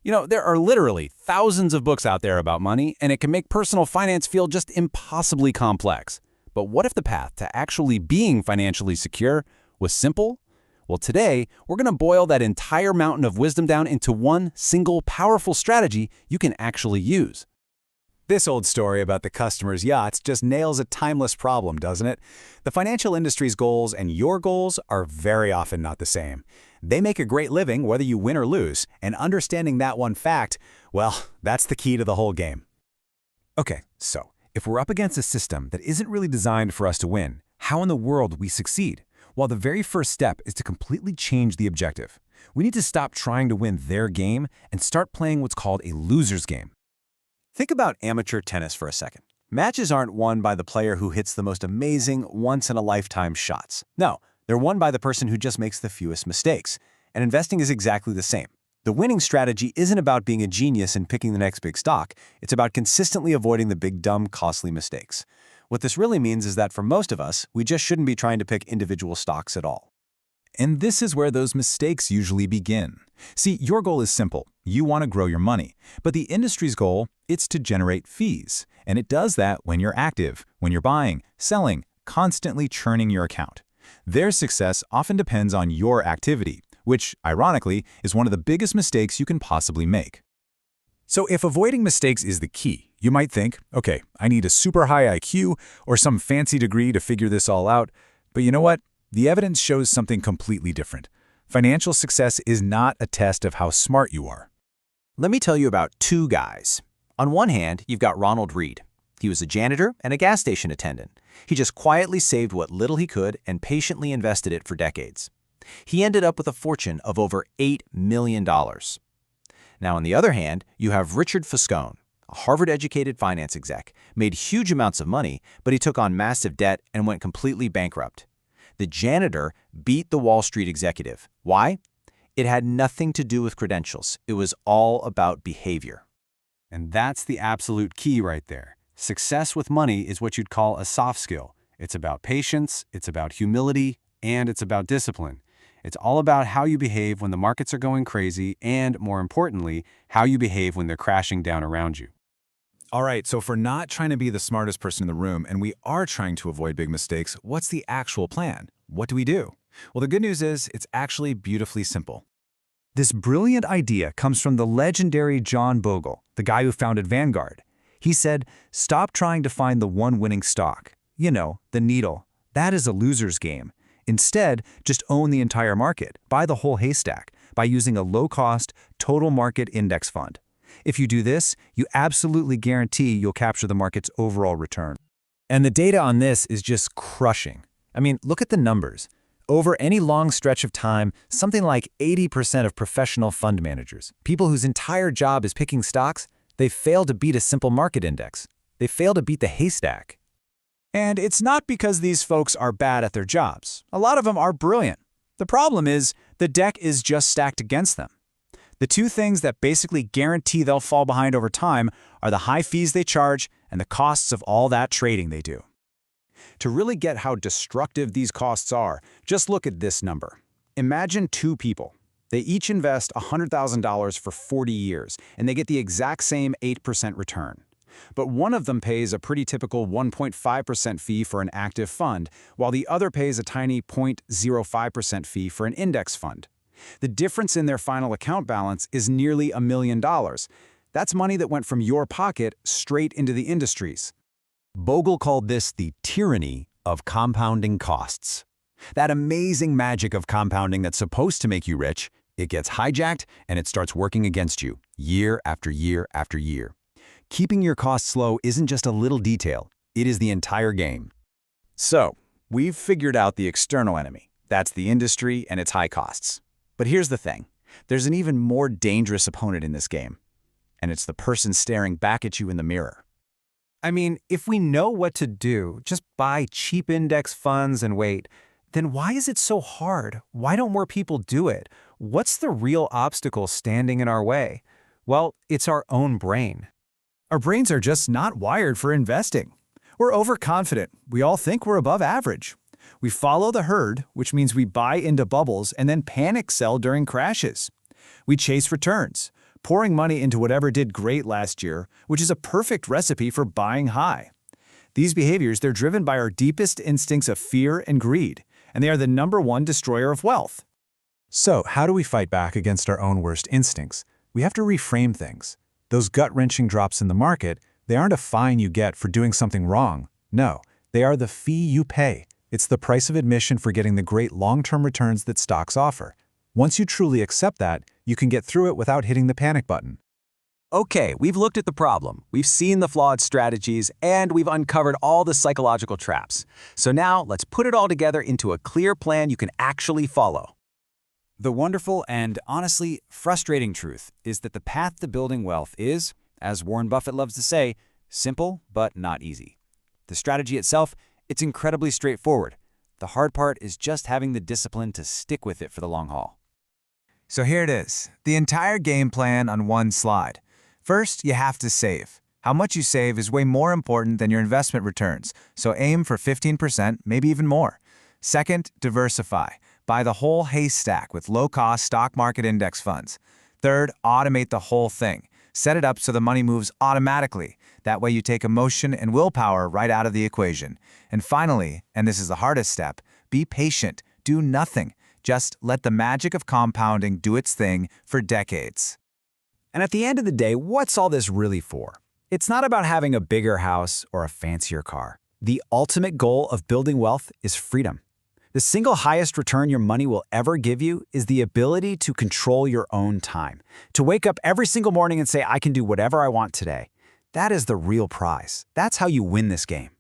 There are literally thousands of books out there about money, and it can make personal finance feel just impossibly complex. But what if the path to actually being financially secure was simple? Well, today, we're going to boil that entire mountain of wisdom down into one single powerful strategy you can actually use. This old story about the customer's yachts just nails a timeless problem, doesn't it? The financial industry's goals and your goals are very often not the same. They make a great living whether you win or lose, and understanding that one fact, well, that's the key to the whole game. Okay, so if we're up against a system that isn't really designed for us to win, how in the world do we succeed? Well, the very first step is to completely change the objective. We need to stop trying to win their game and start playing what's called a loser's game. Think about amateur tennis for a second. Matches aren't won by the player who hits the most amazing, once-in-a-lifetime shots. No, they're won by the person who just makes the fewest mistakes. And investing is exactly the same. The winning strategy isn't about being a genius and picking the next big stock. It's about consistently avoiding the big, dumb, costly mistakes. What this really means is that for most of us, we just shouldn't be trying to pick individual stocks at all. And this is where those mistakes usually begin. See, your goal is simple. You want to grow your money. But the industry's goal, it's to generate fees. And it does that when you're active, when you're buying, selling, constantly churning your account. Their success often depends on your activity, which, ironically, is one of the biggest mistakes you can possibly make. So if avoiding mistakes is the key, you might think, okay, I need a super high IQ or some fancy degree to figure this all out. But you know what? The evidence shows something completely different. Financial success is not a test of how smart you are. Let me tell you about two guys. On one hand, you've got Ronald Reed. He was a janitor and a gas station attendant. He just quietly saved what little he could and patiently invested it for decades. He ended up with a fortune of over $8 million. Now, on the other hand, you have Richard Foscone, a Harvard-educated finance exec, made huge amounts of money, but he took on massive debt and went completely bankrupt. The janitor beat the Wall Street executive. Why? It had nothing to do with credentials. It was all about behavior. And that's the absolute key right there. Success with money is what you'd call a soft skill. It's about patience, it's about humility, and it's about discipline. It's all about how you behave when the markets are going crazy and, more importantly, how you behave when they're crashing down around you. All right, so if we're not trying to be the smartest person in the room and we are trying to avoid big mistakes, what's the actual plan? What do we do? Well, the good news is it's actually beautifully simple. This brilliant idea comes from the legendary John Bogle, the guy who founded Vanguard. He said, stop trying to find the one winning stock. You know, the needle. That is a loser's game. Instead, just own the entire market. Buy the whole haystack by using a low-cost, total market index fund. If you do this, you absolutely guarantee you'll capture the market's overall return. And the data on this is just crushing. I mean, look at the numbers. Over any long stretch of time, something like 80% of professional fund managers, people whose entire job is picking stocks, they fail to beat a simple market index. They fail to beat the haystack. And it's not because these folks are bad at their jobs. A lot of them are brilliant. The problem is the deck is just stacked against them. The two things that basically guarantee they'll fall behind over time are the high fees they charge and the costs of all that trading they do. To really get how destructive these costs are, just look at this number. Imagine two people. They each invest $100,000 for 40 years, and they get the exact same 8% return. But one of them pays a pretty typical 1.5% fee for an active fund, while the other pays a tiny 0.05% fee for an index fund. The difference in their final account balance is nearly $1 million. That's money that went from your pocket straight into the industry's. Bogle called this the tyranny of compounding costs. That amazing magic of compounding that's supposed to make you rich, it gets hijacked and it starts working against you year after year after year. Keeping your costs low isn't just a little detail, it is the entire game. So, we've figured out the external enemy. That's the industry and its high costs. But here's the thing. There's an even more dangerous opponent in this game. And it's the person staring back at you in the mirror. I mean, if we know what to do, just buy cheap index funds and wait, then why is it so hard? Why don't more people do it? What's the real obstacle standing in our way? Well, it's our own brain. Our brains are just not wired for investing. We're overconfident. We all think we're above average. We follow the herd, which means we buy into bubbles and then panic sell during crashes. We chase returns, pouring money into whatever did great last year, which is a perfect recipe for buying high. These behaviors, they're driven by our deepest instincts of fear and greed, and they are the #1 destroyer of wealth. So, how do we fight back against our own worst instincts? We have to reframe things. Those gut-wrenching drops in the market, they aren't a fine you get for doing something wrong. No, they are the fee you pay. It's the price of admission for getting the great long-term returns that stocks offer. Once you truly accept that, you can get through it without hitting the panic button. Okay, we've looked at the problem, we've seen the flawed strategies, and we've uncovered all the psychological traps. So now, let's put it all together into a clear plan you can actually follow. The wonderful and, honestly, frustrating truth is that the path to building wealth is, as Warren Buffett loves to say, simple but not easy. The strategy itself, it's incredibly straightforward. The hard part is just having the discipline to stick with it for the long haul. So here it is, the entire game plan on one slide. First, you have to save. How much you save is way more important than your investment returns, so aim for 15%, maybe even more. Second, diversify. Buy the whole haystack with low-cost stock market index funds. Third, automate the whole thing. Set it up so the money moves automatically. That way you take emotion and willpower right out of the equation. And finally, and this is the hardest step, be patient. Do nothing. Just let the magic of compounding do its thing for decades. And at the end of the day, what's all this really for? It's not about having a bigger house or a fancier car. The ultimate goal of building wealth is freedom. The single highest return your money will ever give you is the ability to control your own time. To wake up every single morning and say, I can do whatever I want today. That is the real prize. That's how you win this game.